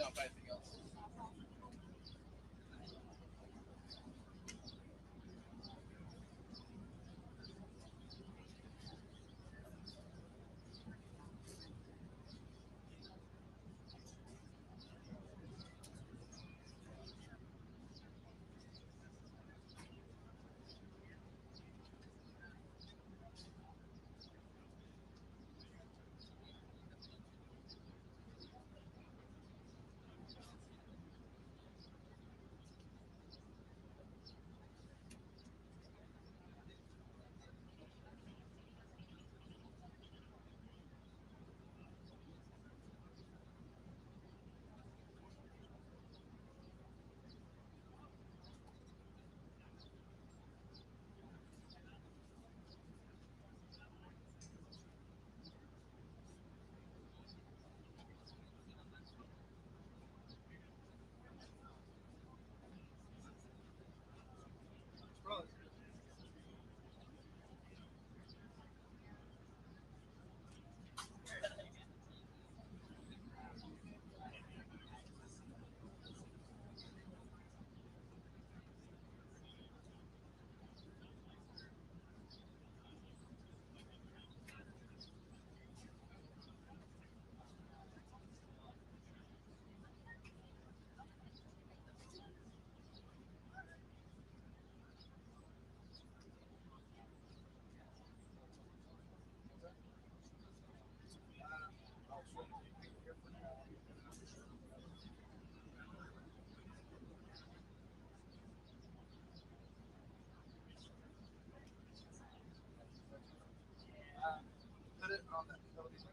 down for anything else. Put it on that television.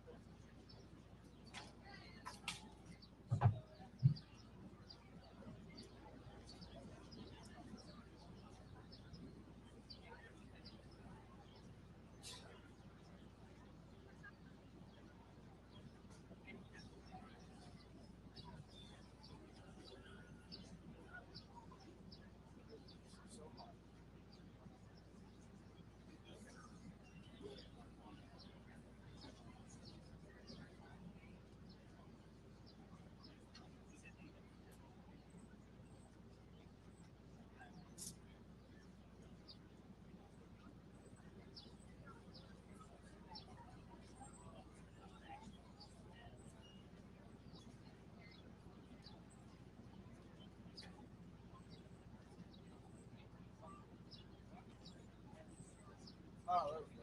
Oh, there we go.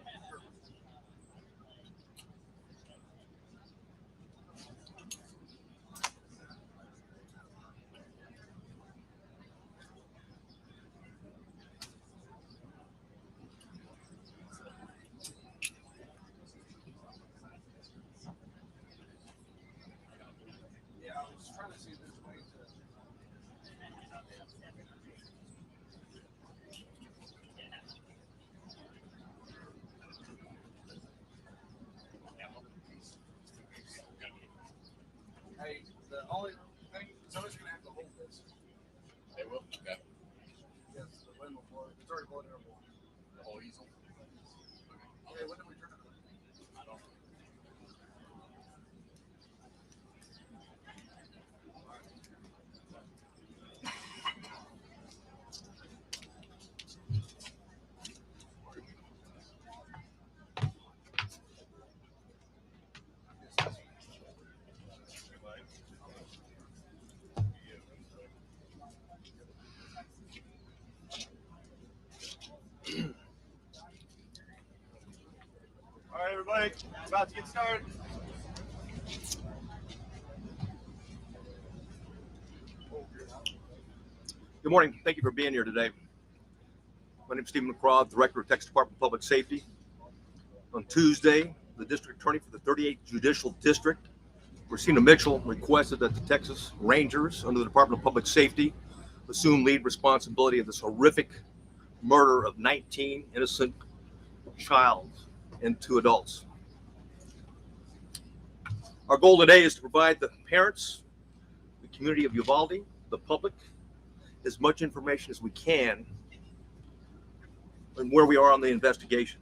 Yeah, I was trying to see if there's a way to. Hey, the only thing, somebody's gonna have to hold this. They will. Okay. Yes, the wind will blow. It's already blowing air. The whole easel. Okay, when did we turn it on? I don't. All right, everybody, about to get started. Good morning. Thank you for being here today. My name is Stephen McCraw, Director of Texas Department of Public Safety. On Tuesday, the District Attorney for the 38th Judicial District, Rosina Mitchell, requested that the Texas Rangers under the Department of Public Safety assume lead responsibility of this horrific murder of 19 innocent child and 2 adults. Our goal today is to provide the parents, the community of Uvalde, the public, as much information as we can on where we are on the investigation.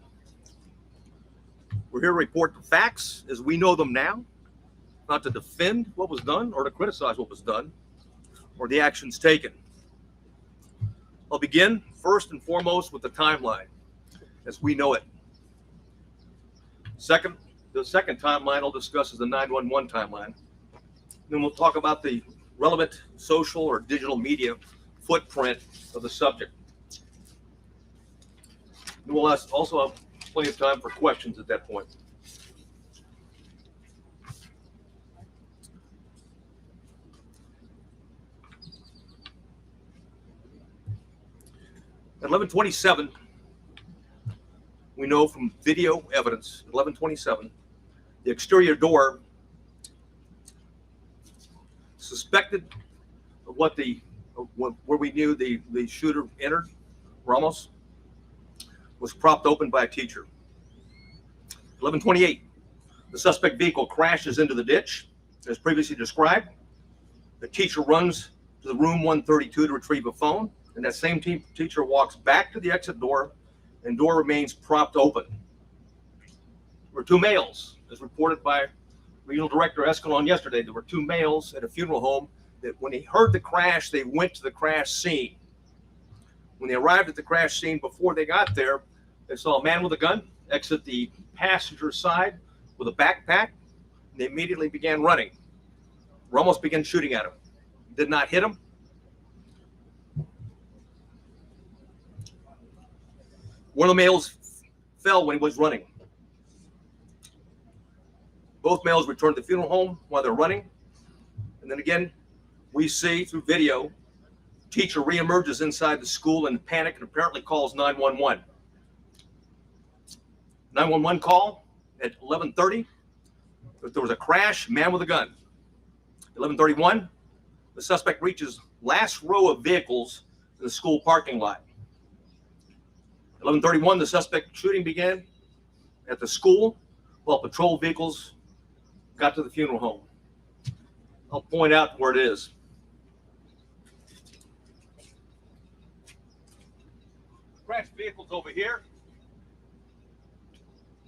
We're here to report the facts as we know them now, not to defend what was done or to criticize what was done or the actions taken. I'll begin first and foremost with the timeline as we know it. The second timeline I'll discuss is the 911 timeline. Then we'll talk about the relevant social or digital media footprint of the subject. And we'll also have plenty of time for questions at that point. At 11:27, we know from video evidence, 11:27, the exterior door suspected of where we knew the shooter entered, Ramos, was propped open by a teacher. 11:28, the suspect vehicle crashes into the ditch, as previously described. The teacher runs to the room 132 to retrieve a phone, and that same teacher walks back to the exit door, and door remains propped open. There were two males, as reported by Regional Director Escalon yesterday. There were two males at a funeral home that when they heard the crash, they went to the crash scene. When they arrived at the crash scene, before they got there, they saw a man with a gun exit the passenger side with a backpack, and they immediately began running. Ramos began shooting at him. Did not hit him. One of the males fell when he was running. Both males returned to the funeral home while they're running. And then again, we see through video, teacher reemerges inside the school in panic and apparently calls 911. 911 call at 11:30. There was a crash, man with a gun. 11:31, the suspect reaches last row of vehicles in the school parking lot. 11:31, the suspect shooting began at the school while patrol vehicles got to the funeral home. I'll point out where it is. Crashed vehicles over here.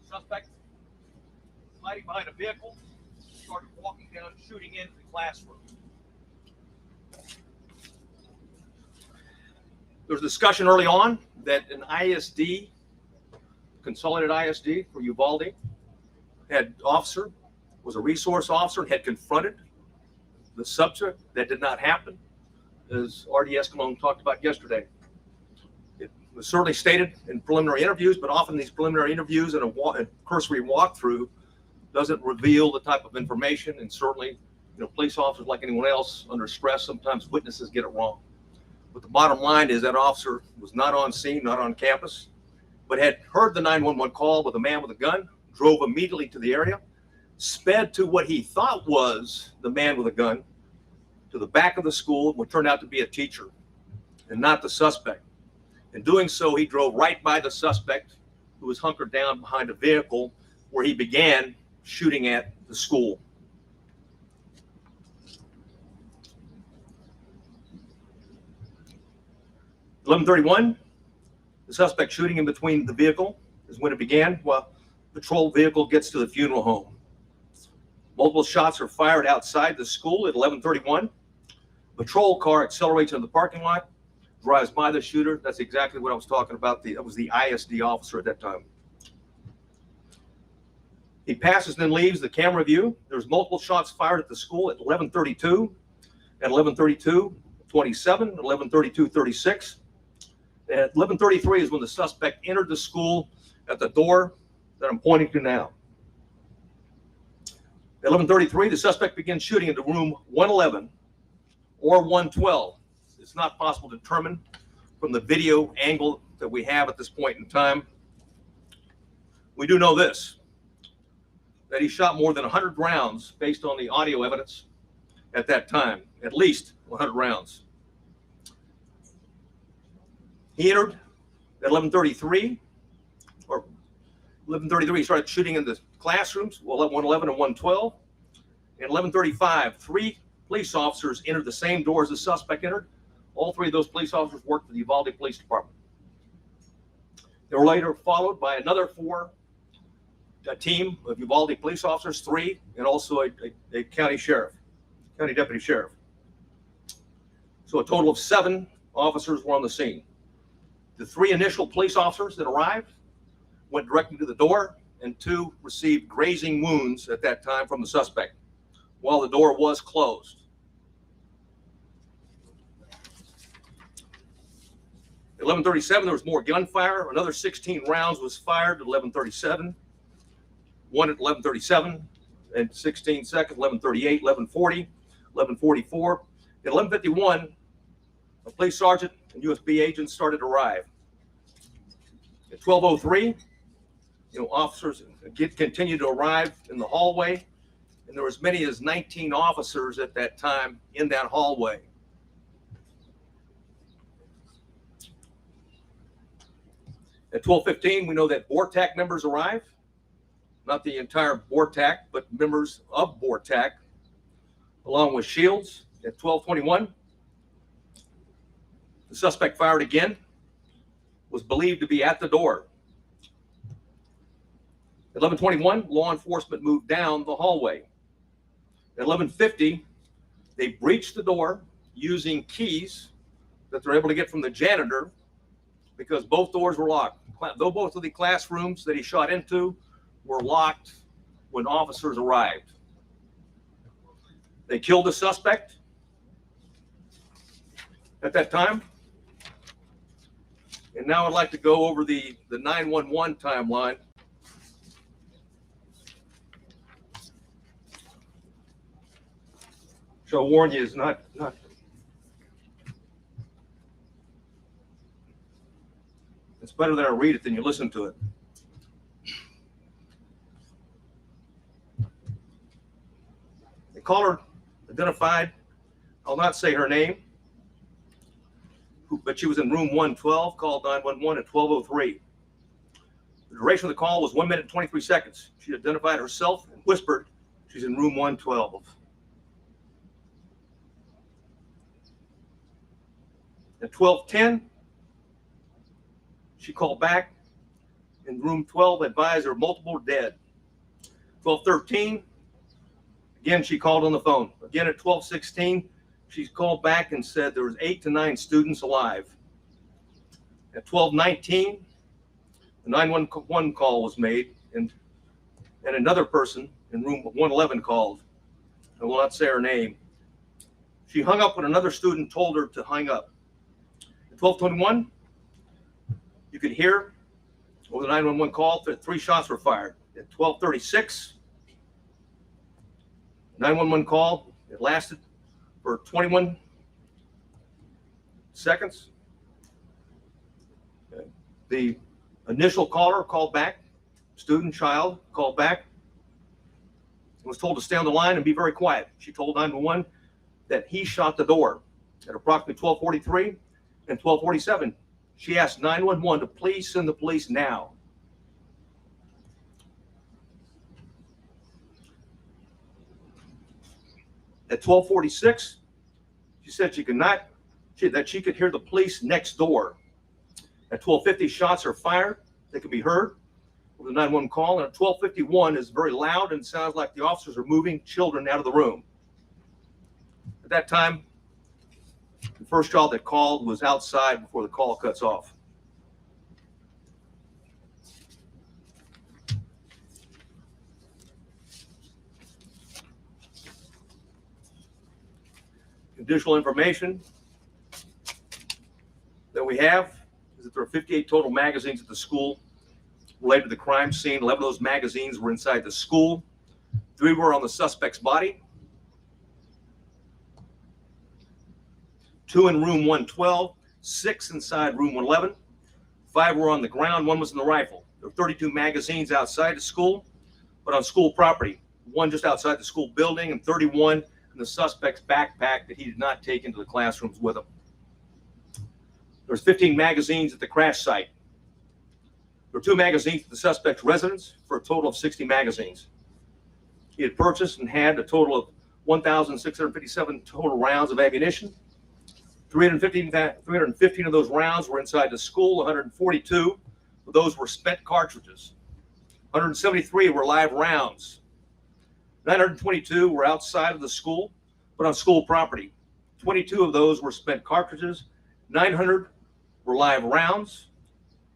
Suspect hiding behind a vehicle, started walking down, shooting into the classroom. There was discussion early on that an ISD, Consolidated ISD for Uvalde, was a resource officer and had confronted the subject. That did not happen, as R.D. Escalon talked about yesterday. It was certainly stated in preliminary interviews, but often these preliminary interviews and a cursory walkthrough doesn't reveal the type of information, and certainly, police officers, like anyone else, under stress, sometimes witnesses get it wrong. But the bottom line is that officer was not on scene, not on campus, but had heard the 911 call with a man with a gun, drove immediately to the area, sped to what he thought was the man with a gun, to the back of the school, what turned out to be a teacher and not the suspect. In doing so, he drove right by the suspect, who was hunkered down behind a vehicle, where he began shooting at the school. (11:31), the suspect shooting in between the vehicle is when it began, while patrol vehicle gets to the funeral home. Multiple shots are fired outside the school at 11:31. Patrol car accelerates into the parking lot, drives by the shooter. That's exactly what I was talking about. That was the ISD officer at that time. He passes and then leaves the camera view. There's multiple shots fired at the school at 11:32, at 11:32:27, 11:32:36. At 11:33 is when the suspect entered the school at the door that I'm pointing to now. At 11:33, the suspect begins shooting into room 111 or 112. It's not possible to determine from the video angle that we have at this point in time. We do know this, that he shot more than 100 rounds based on the audio evidence at that time, at least 100 rounds. He entered at 11:33, or 11:33, he started shooting in the classrooms, 111 and 112. At 11:35, 3 police officers entered the same door as the suspect entered. All 3 of those police officers worked for the Uvalde Police Department. They were later followed by another 4 a team of Uvalde police officers, 3, and also a county deputy sheriff. So a total of 7 officers were on the scene. The 3 initial police officers that arrived went directly to the door, and 2 received grazing wounds at that time from the suspect while the door was closed. At 11:37, there was more gunfire. Another 16 rounds was fired at 11:37. One at 11:37 and 16 seconds, 11:38, 11:40, 11:44. At 11:51, a police sergeant and USB agents started to arrive. At 12:03, officers continued to arrive in the hallway, and there were as many as 19 officers at that time in that hallway. At 12:15, we know that BORTAC members arrived. Not the entire BORTAC, but members of BORTAC, along with Shields. At 12:21, the suspect fired again, was believed to be at the door. At 11:21, law enforcement moved down the hallway. At 11:50, they breached the door using keys that they're able to get from the janitor because both doors were locked. Though both of the classrooms that he shot into were locked when officers arrived. They killed the suspect at that time. And now I'd like to go over the 911 timeline. So I'll warn you, it's not. It's better that I read it than you listen to it. The caller identified, I'll not say her name, but she was in room 112, called 911 at 12:03. The duration of the call was 1 minute and 23 seconds. She identified herself and whispered she's in room 112. At 12:10, she called back in room 12, advised her multiple dead. 12:13, again, she called on the phone. Again, at 12:16, she called back and said there was 8 to 9 students alive. At 12:19, the 911 call was made, and another person in room 111 called. I will not say her name. She hung up when another student told her to hang up. At 12:21, you could hear over the 911 call that 3 shots were fired. At 12:36, 911 call, it lasted for 21 seconds. The initial caller called back, student, child, called back, and was told to stay on the line and be very quiet. She told 911 that he shot the door. At approximately 12:43 and 12:47, she asked 911 to please send the police now. At 12:46, she said that she could hear the police next door. At 12:50, shots are fired. They could be heard over the 911 call. And at 12:51 is very loud and sounds like the officers are moving children out of the room. At that time, the first child that called was outside before the call cuts off. Additional information that we have is that there are 58 total magazines at the school related to the crime scene. 11 of those magazines were inside the school. 3 were on the suspect's body. 2 in room 112, 6 inside room 111. 5 were on the ground, 1 was in the rifle. There were 32 magazines outside the school, but on school property. 1 just outside the school building and 31 in the suspect's backpack that he did not take into the classrooms with him. There's 15 magazines at the crash site. There were 2 magazines at the suspect's residence for a total of 60 magazines. He had purchased and had a total of 1,657 total rounds of ammunition. 315 of those rounds were inside the school. 142 of those were spent cartridges. 173 were live rounds. 922 were outside of the school, but on school property. 22 of those were spent cartridges. 900 were live rounds.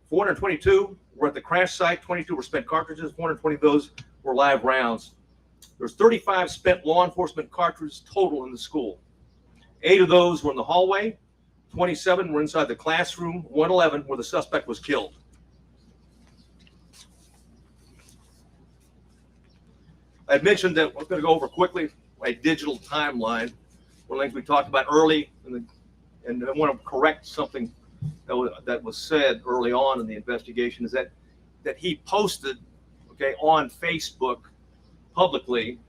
422 were at the crash site. 22 were spent cartridges. 420 of those were live rounds. There's 35 spent law enforcement cartridges total in the school. 8 of those were in the hallway. 27 were inside the classroom. 111 where the suspect was killed. I mentioned that we're going to go over quickly a digital timeline. One of the things we talked about early, and I want to correct something that was said early on in the investigation, is that he posted, on Facebook publicly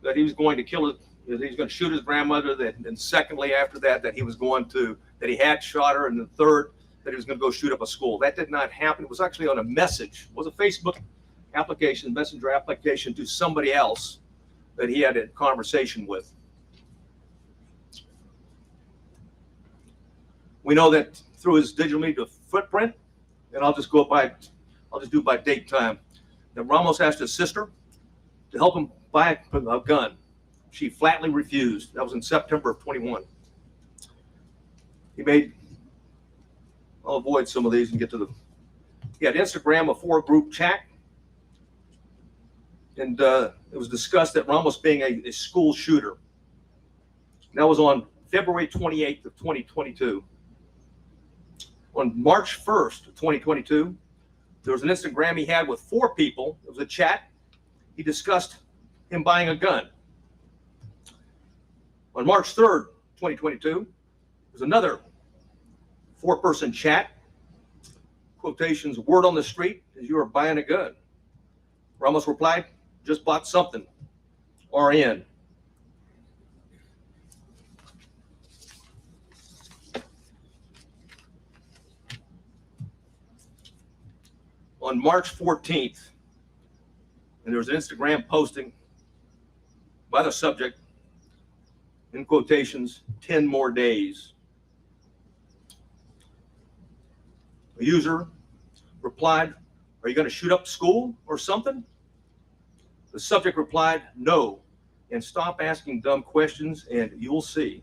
that he was going to kill it, that he was going to shoot his grandmother, and secondly, after that he he had shot her, and the third, that he was going to go shoot up a school. That did not happen. It was actually on a message. It was a Facebook application, messenger application to somebody else that he had a conversation with. We know that through his digital media footprint, and I'll just do by date time, that Ramos asked his sister to help him buy a gun. She flatly refused. That was in September of 21. I'll avoid some of these and get to he had Instagram, a 4-group chat, and it was discussed that Ramos being a school shooter. That was on February 28th of 2022. On March 1st of 2022, there was an Instagram he had with 4 people. It was a chat. He discussed him buying a gun. On March 3rd, 2022, there's another 4-person chat. Quotations, word on the street is you are buying a gun. Ramos replied, just bought something. RN. On March 14th, and there was an Instagram posting by the subject, in quotations, 10 more days. A user replied, are you going to shoot up school or something? The subject replied, no, and stop asking dumb questions and you'll see.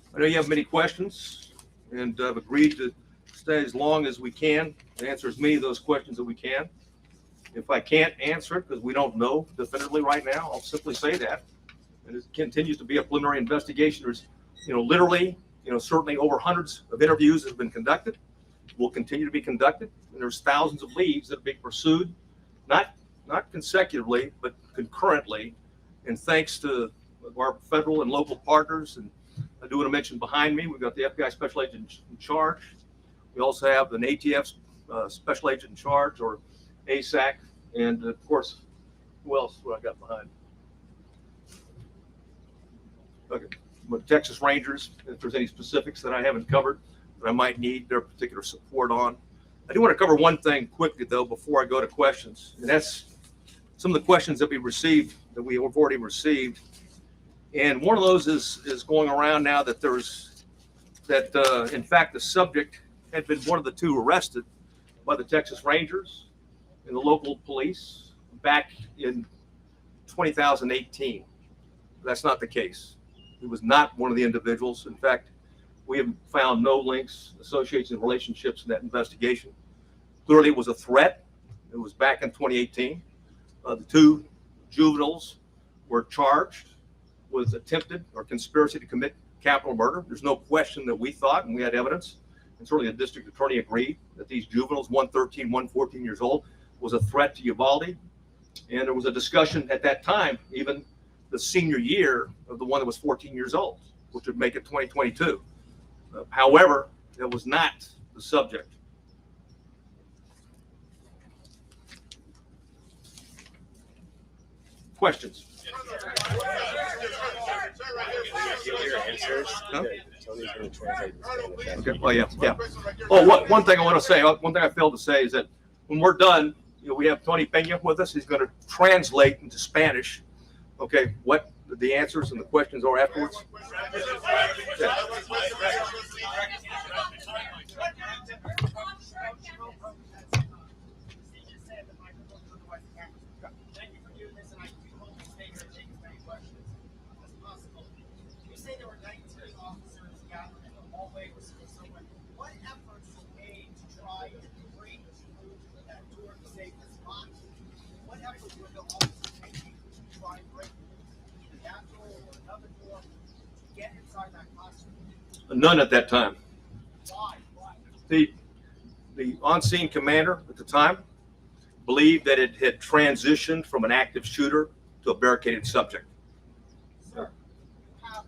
I know you have many questions, and I've agreed to stay as long as we can to answer as many of those questions that we can. If I can't answer it because we don't know definitively right now, I'll simply say that. And it continues to be a preliminary investigation. There's, literally, certainly over hundreds of interviews that have been conducted, will continue to be conducted, and there's thousands of leads that are being pursued, not consecutively, but concurrently. And thanks to our federal and local partners, and I do want to mention behind me, we've got the FBI Special Agent in charge. We also have an ATF Special Agent in charge, or ASAC, and of course, who else? What I got behind? Okay, but Texas Rangers. If there's any specifics that I haven't covered that I might need their particular support on, I do want to cover one thing quickly though before I go to questions, and that's some of the questions that we have already received. And one of those is going around now that in fact, the subject had been one of the 2 arrested by the Texas Rangers and the local police back in 2018. That's not the case. It was not one of the individuals. In fact, we have found no links, associations, and relationships in that investigation. Clearly, it was a threat. It was back in 2018. The 2 juveniles were charged with attempted or conspiracy to commit capital murder. There's no question that we thought, and we had evidence, and certainly the district attorney agreed, that these juveniles, one 13, one 14 years old, was a threat to Uvalde. And there was a discussion at that time, even the senior year of the one that was 14 years old, which would make it 2022. However, that was not the subject. Questions? Your answers. Huh? Tony's going to translate in Spanish. Okay. Oh yeah. Oh, one thing I want to say. One thing I failed to say is that when we're done, we have Tony Pena with us. He's going to translate into Spanish. Okay, what the answers and the questions are afterwards. Yeah. What efforts were made to try and break that door to save this box? What efforts were the officers making to try and break either that door or another door to get inside that classroom? None at that time. Why? The on-scene commander at the time believed that it had transitioned from an active shooter to a barricaded subject. Sir, you have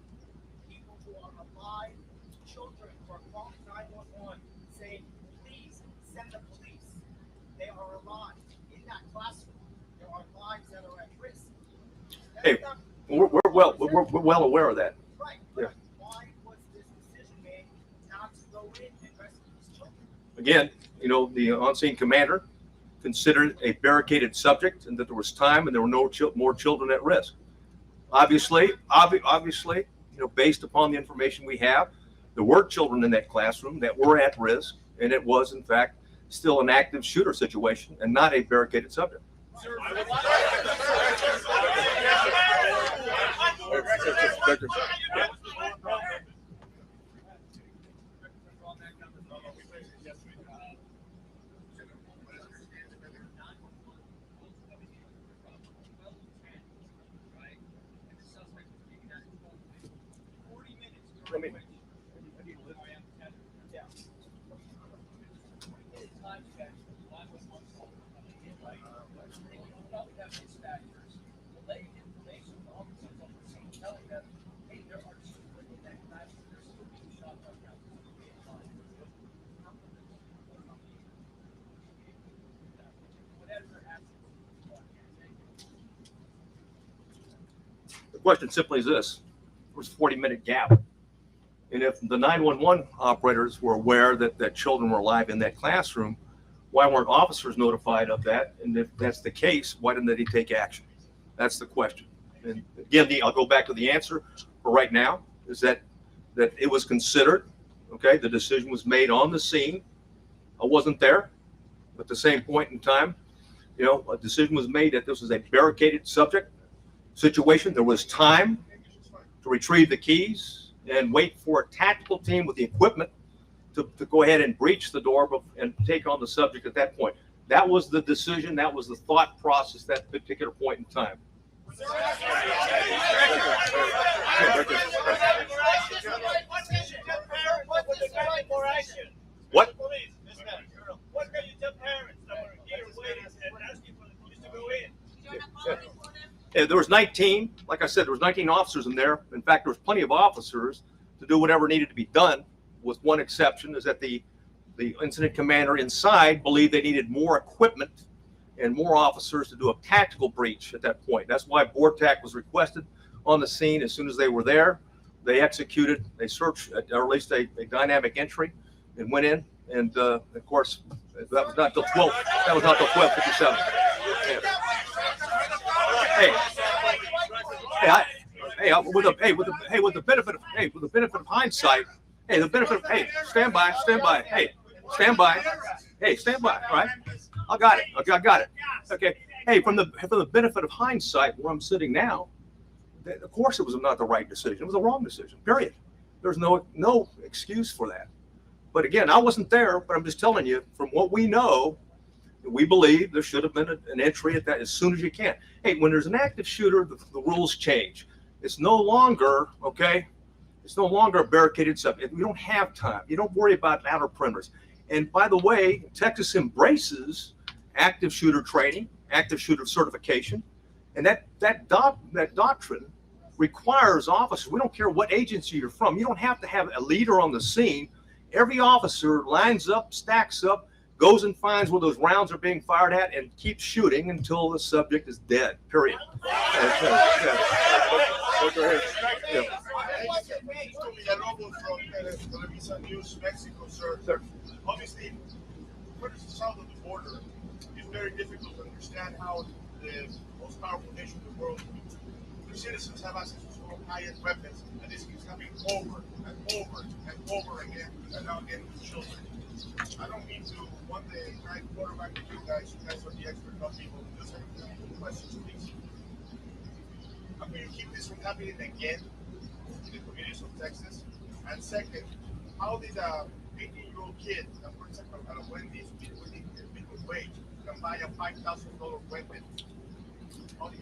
people who are alive, children who are calling 911 saying, please send the police. They are alive. In that classroom, there are lives that are at risk. Hey, we're well aware of that. Right. Yeah. Why was this decision made not to go in and rescue these children? Again, the on-scene commander considered a barricaded subject and that there was time and there were no more children at risk. Obviously, based upon the information we have, there were children in that classroom that were at risk, and it was, in fact, still an active shooter situation and not a barricaded subject. The question simply is this: there was a 40-minute gap, and if the 911 operators were aware that children were alive in that classroom, why weren't officers notified of that? And if that's the case, why didn't they take action? That's the question. And again, I'll go back to the answer for right now, is that it was considered. Okay, the decision was made on the scene. I wasn't there, but at the same point in time, a decision was made that this was a barricaded subject situation. There was time to retrieve the keys and wait for a tactical team with the equipment to go ahead and breach the door and take on the subject at that point. That was the decision. That was the thought process at that particular point in time. What? What can you tell parents that were here waiting and asking for the police to go in? Yeah, there was 19, like I said, there was 19 officers in there. In fact, there was plenty of officers to do whatever needed to be done, with one exception, is that the incident commander inside believed they needed more equipment and more officers to do a tactical breach at that point. That's why BORTAC was requested on the scene. As soon as they were there, they executed a search, or at least a dynamic entry, and went in. And of course, that was not till 12. That was not till 12:57. Yeah. With the benefit of hindsight, stand by. Stand by. All right, I got it. Okay. Hey, from the benefit of hindsight, where I'm sitting now, of course it was not the right decision. It was a wrong decision. Period. There's no excuse for that. But again, I wasn't there, but I'm just telling you, from what we know, we believe there should have been an entry at that as soon as you can. Hey, when there's an active shooter, the rules change. It's no longer, it's no longer a barricaded subject. We don't have time. You don't worry about outer perimeters. And by the way, Texas embraces active shooter training, active shooter certification, and that doctrine requires officers. We don't care what agency you're from. You don't have to have a leader on the scene. Every officer lines up, stacks up, goes and finds where those rounds are being fired at, and keeps shooting until the subject is dead. Period. wasn't me. Mr. Villalobos from Televisa News Mexico, sir. Sir. Obviously, where it's south of the border, it's very difficult to understand how the most powerful nation in the world, their citizens have access to some high-end weapons, and this keeps happening over and over and over again, and now getting to children. I don't mean to one day try to quarterback with you guys. You guys are the expert people. Just have a questions, please. How can you keep this from happening again in the communities of Texas? And second, how did a 18-year-old kid that works at a Wendy's with minimum wage can buy a $5,000 weapon?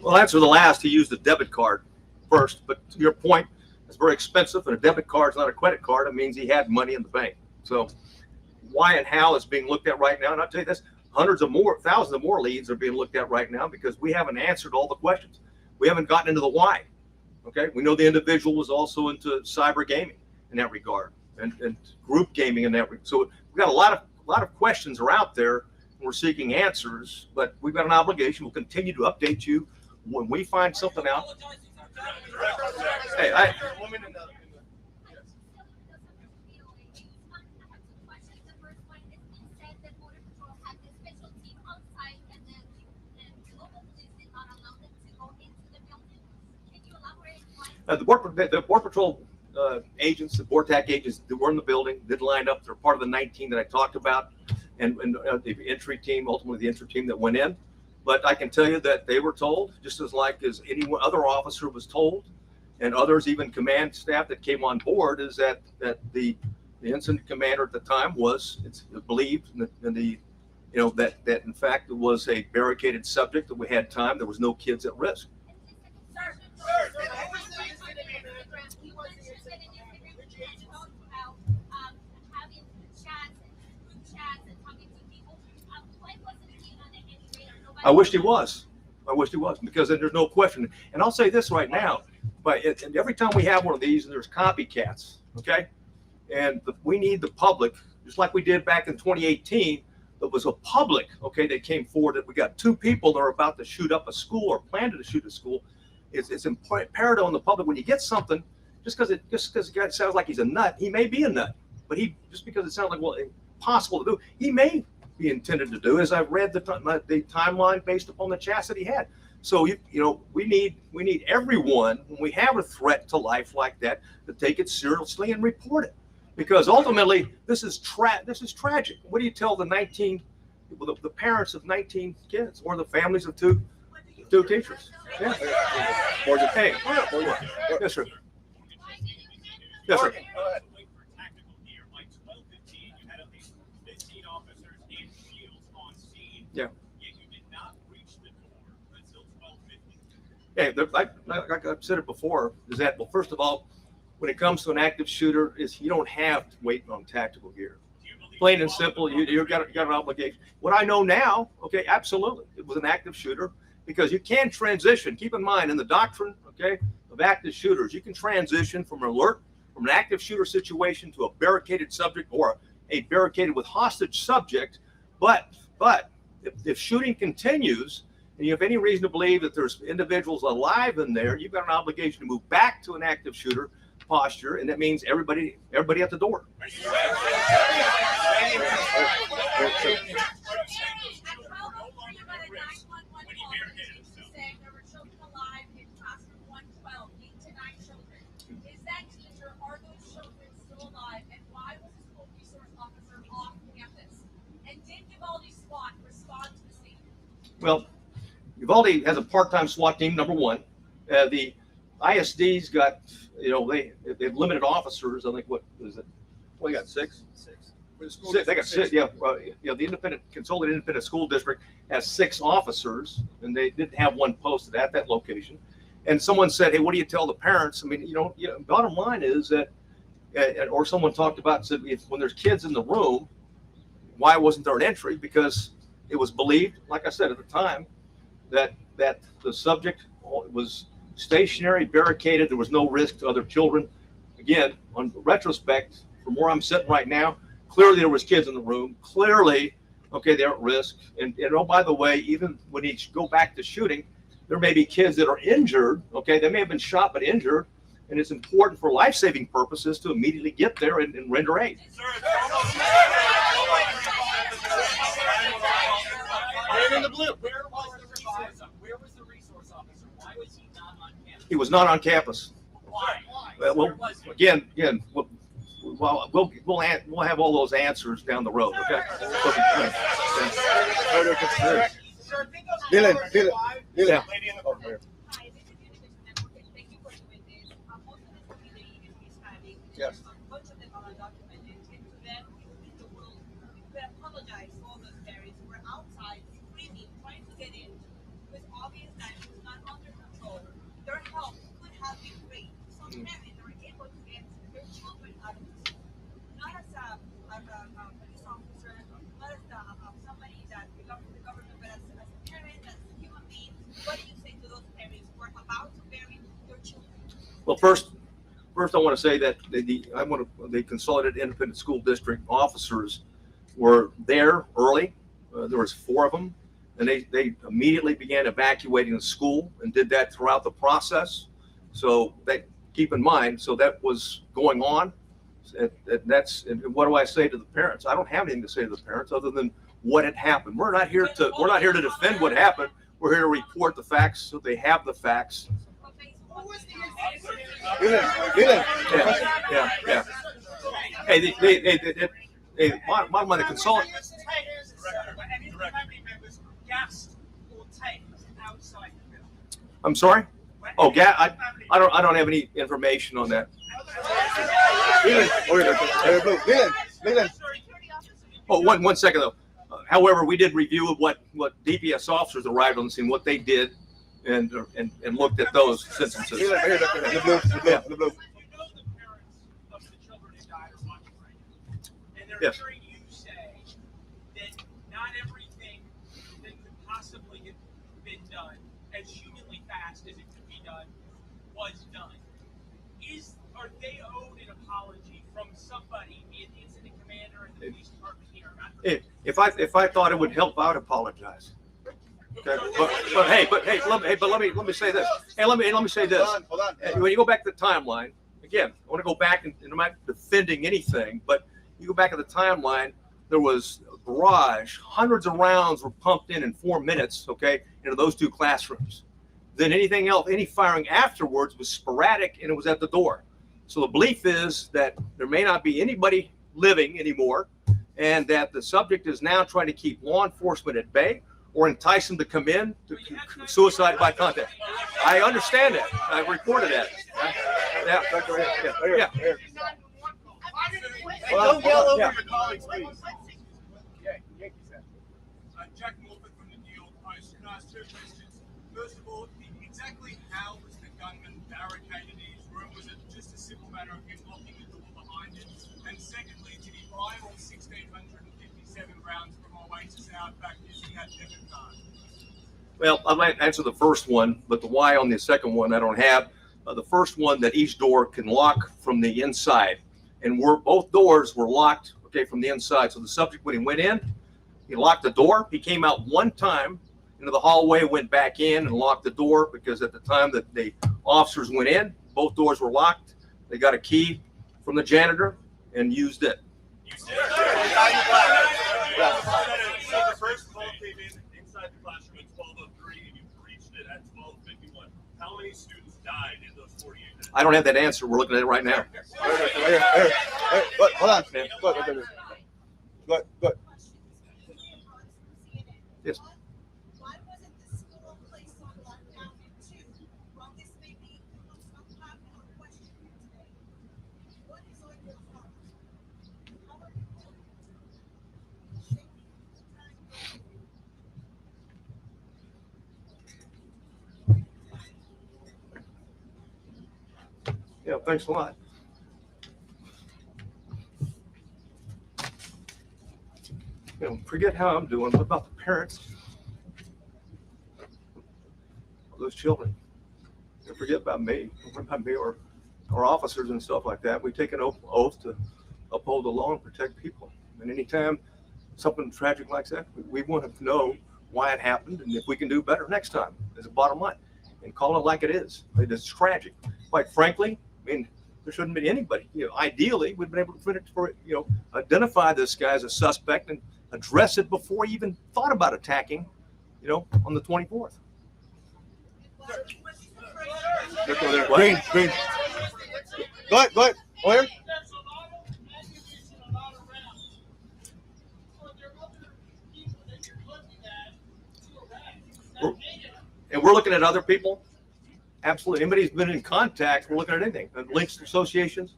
Well, answer the last. He used a debit card first, but to your point, it's very expensive, and a debit card is not a credit card. It means he had money in the bank. So why and how is being looked at right now. And I'll tell you this, thousands of more leads are being looked at right now because we haven't answered all the questions. We haven't gotten into the why. Okay. We know the individual was also into cyber gaming in that regard and group gaming in that regard. So we've got a lot of questions are out there. We're seeking answers, but we've got an obligation. We'll continue to update you when we find something out. Hey, the Border Patrol agents, the BORTAC agents that were in the building did line up. They're part of the 19 that I talked about, and the entry team, ultimately the entry team that went in. But I can tell you that they were told, just as any other officer was told, and others, even command staff that came on board, is that the incident commander at the time it's believed that in fact it was a barricaded subject, that we had time, there was no kids at risk. I wished he was because then there's no question. And I'll say this right now, and every time we have one of these, there's copycats, okay? And we need the public, just like we did back in 2018, there was a public, okay, that came forward that we got 2 people that are about to shoot up a school or planned to shoot a school. It's imperative on the public when you get something, just because the guy sounds like he's a nut, he may be a nut, but just because it sounds like, well, impossible to do, he may be intended to do, as I've read the timeline based upon the chats that he had. So we need everyone, when we have a threat to life like that, to take it seriously and report it, because ultimately this is tragic. What do you tell the parents of 19 kids or the families of two teachers? Yeah. Hey, yes, sir. Yes, sir. Yeah. Yeah, like I've said it before, is that, well, first of all, when it comes to an active shooter, you don't have to wait on tactical gear. Plain and simple, you've got an obligation. What I know now, okay, absolutely, it was an active shooter, because you can transition. Keep in mind, in the doctrine, okay, of active shooters, you can transition from an active shooter situation to a barricaded subject or a barricaded with hostage subject. But if shooting continues, and you have any reason to believe that there's individuals alive in there, you've got an obligation to move back to an active shooter posture, and that means everybody at the door. Well, Uvalde has a part-time SWAT team, number one. The ISD's got, they have limited officers. I think, what is it? Well, you got 6? 6. They got 6, yeah. The Consolidated Independent School District has 6 officers, and they didn't have one posted at that location. And someone said, hey, what do you tell the parents? I mean, bottom line is that, or someone talked about, said, when there's kids in the room, why wasn't there an entry? Because it was believed, like I said at the time, that the subject was stationary, barricaded. There was no risk to other children. Again, on retrospect, from where I'm sitting right now, clearly there was kids in the room. Clearly, okay, they're at risk. And oh, by the way, even when you go back to shooting, there may be kids that are injured. Okay, they may have been shot but injured. and it's important for life-saving purposes to immediately get there and render aid. Man in the blue. Where was the resource officer? Why was he not on campus? He was not on campus. Why? Well, Where was he? again, we'll have all those answers down the road. Okay. Sir, think of Dylan, hours Dylan. why- Yeah. Lady in the Oh, blue. here. Hi, this is Univision Network, and thank you for doing this. Most of the community is having, Yes. a bunch of them are undocumented, and to them, the world, we apologize to all those parents who are outside screaming, trying to get in, with obvious that it was not under control. Their help could have been great. Some parents are able to get their children out of the school, not as a police officer, not as somebody that belongs to the government, but as a parent, as a human being. What do you say to those parents who are about to bury their children? Well, first, I want to say that the Consolidated Independent School District officers were there early. There was 4 of them, and they immediately began evacuating the school and did that throughout the process. So that, keep in mind, so that was going on. And what do I say to the parents? I don't have anything to say to the parents other than what had happened. We're not here to defend what happened. We're here to report the facts so they have the facts. Who was the Yeah. Hey, bottom line, the consultant. Any family members gassed or taped outside the building? I'm sorry. Oh, I don't have any information on that. Dylan. Oh, here. Blue. Dylan. Oh, one second though. However, we did review of what DPS officers arrived on the scene, what they did, and looked at those instances. Dylan, right here. The blue. The blue. You know the parents of the children who died are watching right now. And they're Yes. hearing you say that not everything that could possibly have been done as humanly fast as it could be done was done. Are they owed an apology from somebody, be it the incident commander or the police department here? If I thought it would help, I would apologize. Okay, but let me say this. Hey, let me say this. Hold on. When you go back to the timeline, again, I want to go back and I'm not defending anything, but you go back to the timeline, there was a barrage, hundreds of rounds were pumped in 4 minutes, okay, into those 2 classrooms. Then anything else, any firing afterwards was sporadic and it was at the door. So the belief is that there may not be anybody living anymore and that the subject is now trying to keep law enforcement at bay or entice them to come in to suicide by contact. I understand that. I reported that. Yeah. Here. Don't yell over Yeah. your colleagues, please. Jack Morford from the New York Post. Can I ask 2 questions? First of all, exactly how was the gunman barricaded in his room? Was it just a simple matter of him locking the door behind it? And secondly, did he buy all 1,657 rounds from Oasis Outback using that debit card? Well, I might answer the first one, but the why on the second one I don't have. The first one, that each door can lock from the inside, and both doors were locked, okay, from the inside. So the subject, when he went in, he locked the door. He came out one time into the hallway, went back in and locked the door because at the time that the officers went in, both doors were locked. They got a key from the janitor and used it. So the first call came in inside the classroom at 12:03 and you breached it at 12:51. How many students died in those 48 minutes? I don't have that answer. We're looking at it right now. Here. Hold on. Go. Yes. Why wasn't the school placed on lockdown too? Well, this may be some popular question today. What is on your heart? How are you shaping the time? Yeah, thanks a lot. Forget how I'm doing. What about the parents of those children? Don't forget about me. What about me or officers and stuff like that? We take an oath to uphold the law and protect people. And anytime something tragic like that, we want to know why it happened and if we can do better next time, is the bottom line. And call it like it is. It is tragic. Quite frankly, I mean, there shouldn't be anybody. Ideally, we've been able to identify this guy as a suspect and address it before he even thought about attacking, on the 24th. Green. Go ahead. Lawyer. There's a lot of ammunition, a lot of rounds. So there are other people that you're looking at to arrest. And we're looking at other people. Absolutely. Anybody who's been in contact, we're looking at anything. Links to associations,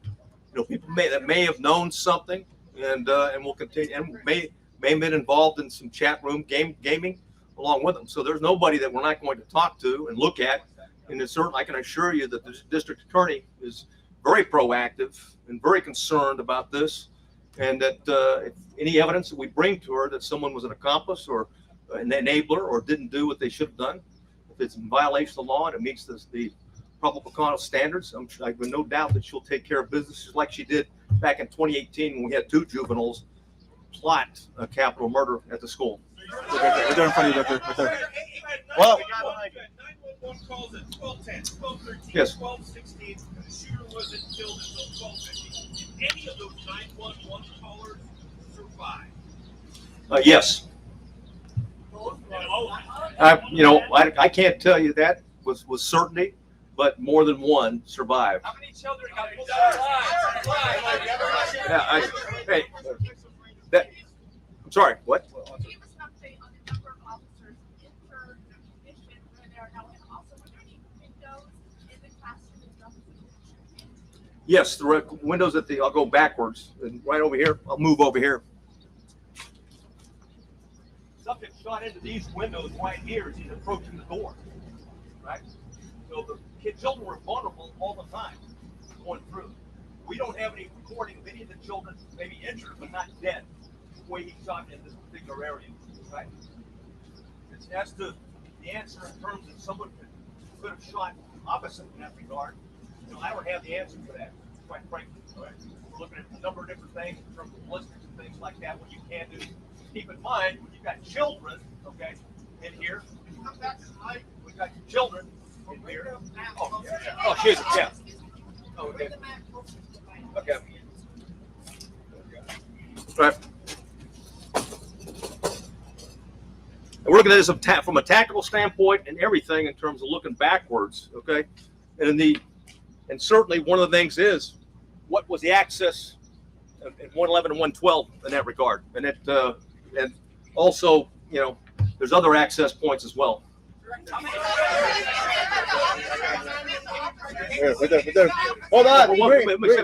people that may have known something, and will continue, and may have been involved in some chat room gaming along with them. So there's nobody that we're not going to talk to and look at. And it's certain, I can assure you that the district attorney is very proactive and very concerned about this, and that if any evidence that we bring to her that someone was an accomplice or an enabler or didn't do what they should have done, if it's in violation of the law and it meets the probable cause standards, I have no doubt that she'll take care of business just like she did back in 2018 when we had 2 juveniles plot a capital murder at the school. Right there in front of you, Doctor. Right there. Well, Well- 911 calls at 12:10, 12:13, Yes. 12:16, and the shooter wasn't killed until 12:50. Did any of those 911 callers survive? Yes. I can't tell you that with certainty, but more than one survived. How many children got Hey, I'm sorry, what? Give us an update on the number of officers injured, the condition where they are now, and also were there any windows in the classroom itself? Yes, the windows I'll go backwards, and right over here, I'll move over here. Subject shot into these windows right here as he's approaching the door, right? So the children were vulnerable all the time going through. We don't have any recording of any of the children maybe injured but not dead the way he shot in this particular area, right? It's as to the answer in terms of someone could have shot opposite in that regard. I don't have the answer for that, quite frankly. Right? We're looking at a number of different things in terms of ballistics and things like that. What you can do, keep in mind, when you've got children, okay, in here, come back to the light. We've got children in here. Oh, yeah. Oh, excuse me, yeah. Oh, okay. Okay. Right. And we're looking at this from a tactical standpoint and everything in terms of looking backwards, okay? And certainly one of the things is what was the access in 111 and 112 in that regard, and also there's other access points as well. Right there. Hold on. Let me say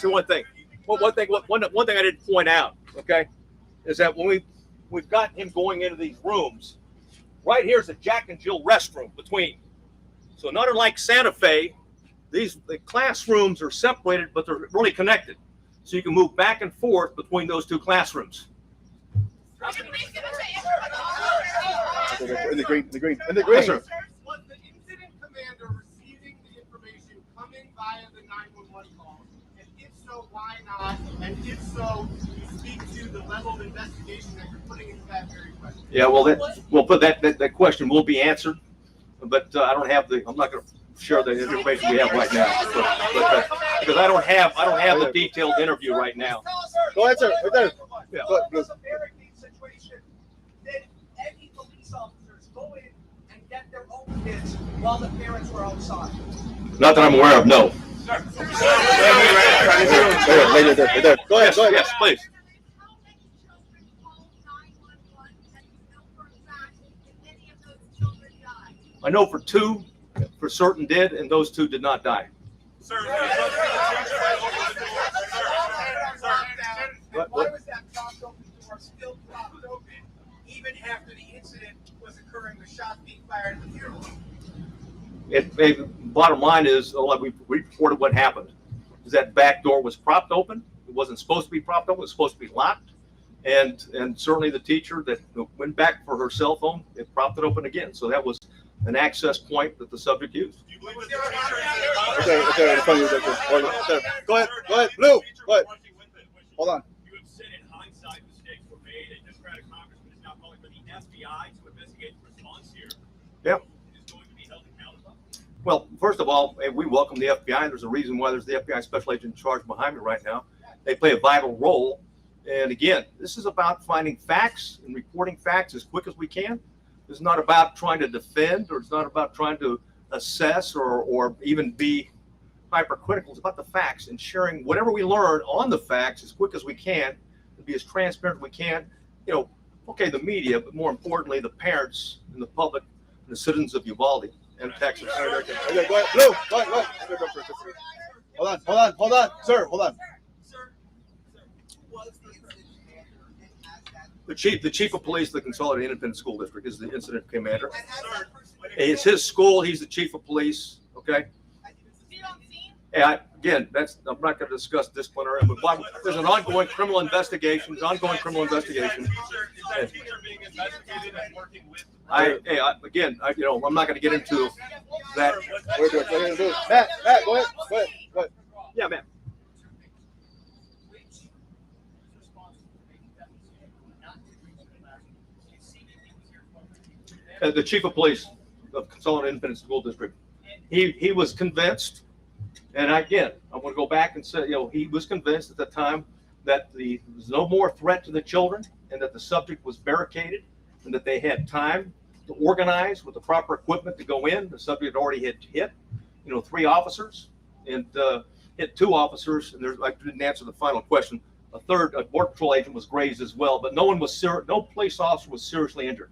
one thing. One thing I didn't point out, okay, is that when we've got him going into these rooms, right here's a Jack and Jill restroom between. So not unlike Santa Fe, the classrooms are separated, but they're really connected. So you can move back and forth between those 2 classrooms. In the green. Yes, sir. Was the incident commander receiving the information coming via the 911 call? And if so, why not? And if so, you speak to the level of investigation that you're putting into that very question. Yeah, well, we'll put that question will be answered, but I'm not going to share the information we have right now, because I don't have the detailed interview right now. Go ahead, sir. Right there. Yeah. Go ahead, Was a barricade situation, did any police officers go in and get their own kids while the parents were outside? Not that I'm aware of, no. Right there. Go ahead. Yes, please. How many children called 911 and you know for a fact if any of those children died? I know for 2, for certain did, and those 2 did not die. And why was that propped open door still propped open even after the incident was occurring, the shots being fired at the funeral? Bottom line is, we reported what happened. Is that back door was propped open. It wasn't supposed to be propped open. It was supposed to be locked. And certainly the teacher that went back for her cell phone, it propped it open again. So that was an access point that the subject used. Right there in front of you, Doctor. Go ahead. Blue. Go ahead. Hold on. You have said in hindsight mistakes were made. A Democratic congressman is now calling for the FBI to investigate the response here. Yep. Is going to be held accountable. Well, first of all, we welcome the FBI. There's a reason why there's the FBI special agent in charge behind me right now. They play a vital role. And again, this is about finding facts and reporting facts as quick as we can. It's not about trying to defend, or it's not about trying to assess or even be hypercritical. It's about the facts and sharing whatever we learn on the facts as quick as we can, and be as transparent as we can. You know, okay, the media, but more importantly, the parents and the public and the citizens of Uvalde and Texas. Okay, go ahead. Blue, go ahead. Hold on, sir, hold on. Was the incident commander and has that The chief of police of the Consolidated Independent School District is the incident commander. and has that person It's his school. He's the chief of police. Okay. See what I'm saying? And again, I'm not going to discuss disciplinary, but there's an ongoing criminal investigation. There's ongoing criminal investigation. Is that teacher being investigated and working with? I'm not going to get into that. Matt, go ahead. Yeah, man. The chief of police of Consolidated Independent School District, he was convinced, and again, I'm going to go back and say, he was convinced at the time that there was no more threat to the children, and that the subject was barricaded, and that they had time to organize with the proper equipment to go in. The subject already had hit 3 officers and hit 2 officers, and I didn't answer the final question. A third, a border patrol agent, was grazed as well, but no police officer was seriously injured.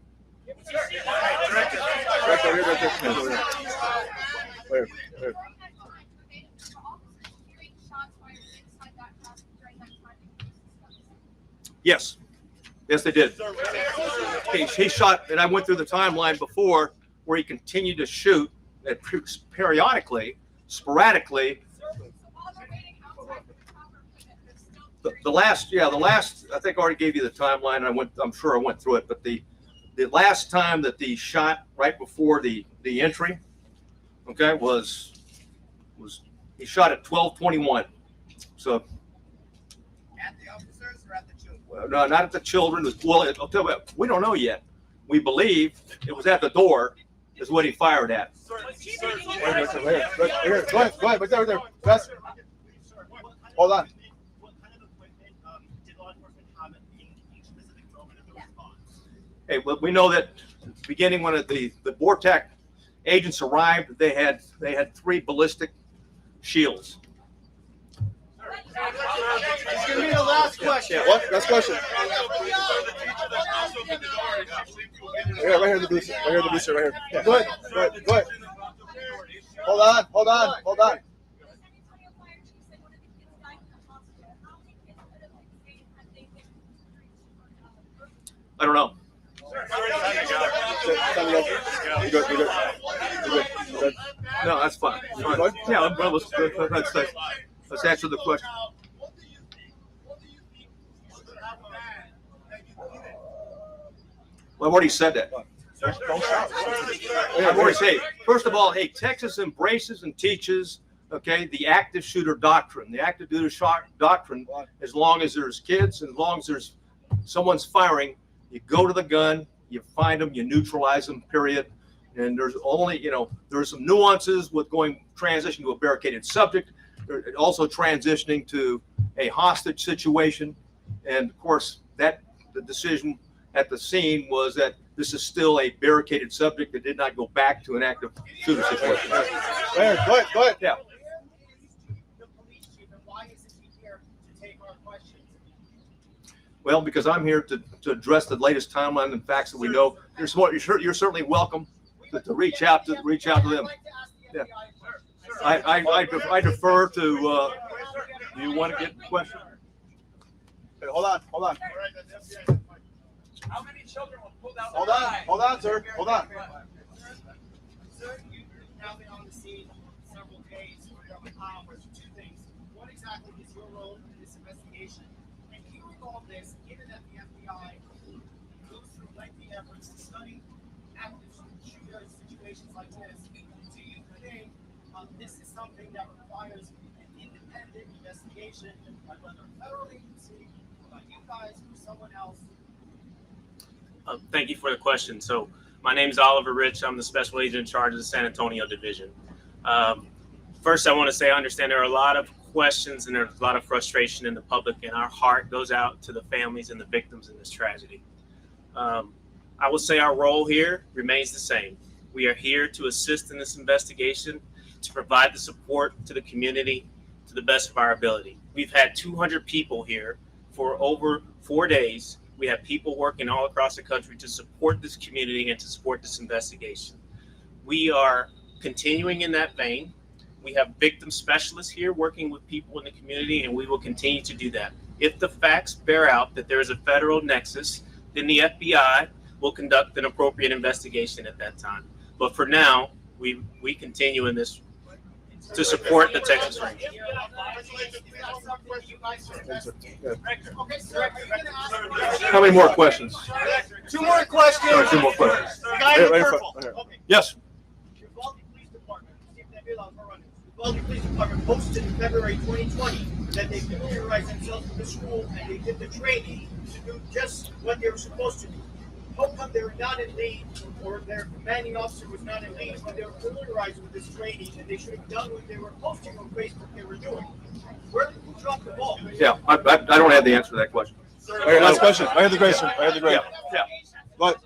Yes, they did. He shot, and I went through the timeline before where he continued to shoot periodically, sporadically. The last, I think I already gave you the timeline. I'm sure I went through it, but the last time that the shot right before the entry, okay, was he shot at 12:21. So at the officers or at the children? no, not at the children. Well, I'll tell you what, we don't know yet. We believe it was at the door is what he fired at. Go ahead. Right there. Best. Hold on. What kind of equipment did law enforcement have in each specific moment of the response? Hey, well, we know that beginning when the BORTAC agents arrived, they had 3 ballistic shields. It's going to be the last question. What? Last question. Right here in the blue shirt. Right here. Yeah. Go ahead. Hold on. I don't know. You good. No, that's fine. Fine. Yeah, well, let's answer the question. What do you think should have that you did it? Well, I've already said that. I've already said, first of all, hey, Texas embraces and teaches, okay, the active shooter doctrine. The active shooter doctrine, as long as there's kids, as long as there's someone's firing, you go to the gun, you find them, you neutralize them, period. And there's only, there's some nuances with transition to a barricaded subject, also transitioning to a hostage situation. And of course, the decision at the scene was that this is still a barricaded subject that did not go back to an active shooter situation. Go ahead. Yeah. The police chief, and why isn't he here to take our questions? Well, because I'm here to address the latest timeline and facts that we know. You're certainly welcome to reach out to them. I'd like to ask the FBI a question. I defer to. Do you want to get the question? Hey, hold on. How many children were pulled out? Hold on, sir. Hold on. Sir, you've now been on the scene several days. Two things. What exactly is your role in this investigation? And hearing all this, given that the FBI goes through lengthy efforts to study active shooter situations like this, do you think this is something that requires an independent investigation by whether a federal agency, by you guys, or someone else? Thank you for the question. So my name is Oliver Rich. I'm the special agent in charge of the San Antonio division. First, I want to say I understand there are a lot of questions and there's a lot of frustration in the public, and our heart goes out to the families and the victims in this tragedy. I will say our role here remains the same. We are here to assist in this investigation, to provide the support to the community to the best of our ability. We've had 200 people here for over 4 days. We have people working all across the country to support this community and to support this investigation. We are continuing in that vein. We have victim specialists here working with people in the community, and we will continue to do that. If the facts bear out that there is a federal nexus, then the FBI will conduct an appropriate investigation at that time. But for now, we continue in this to support the Texas Rangers. How many more questions? Two more questions. All right, two more questions. The guy in purple. Okay. Yes. Uvalde Police Department, Uvalde Police Department posted in February 2020 that they familiarized themselves with the school and they did the training to do just what they were supposed to do. How come they were not in lead, or their commanding officer was not in lead when they were familiarized with this training, and they should have done what they were posting on Facebook they were doing? Where did who drop the ball? Yeah, I don't have the answer to that question. All right, last question. I have the grace, sir. I have the grace. Yeah. But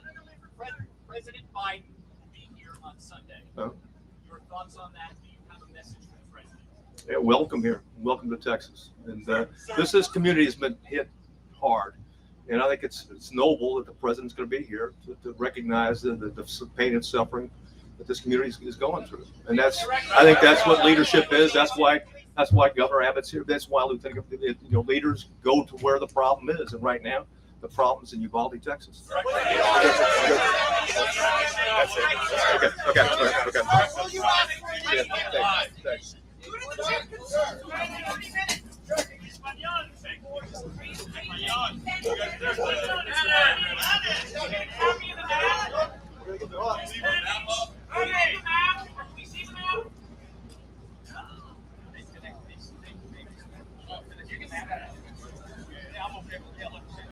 President Biden will be here on Sunday. Oh. Your thoughts on that? Do you have a message for the president? Yeah, welcome here. Welcome to Texas. And this community has been hit hard. And I think it's noble that the president's going to be here to recognize the pain and suffering that this community is going through. And I think that's what leadership is. That's why Governor Abbott's here. That's why Lieutenant, leaders go to where the problem is. And right now, the problem's in Uvalde, Texas. okay. Yeah, thanks. Thanks.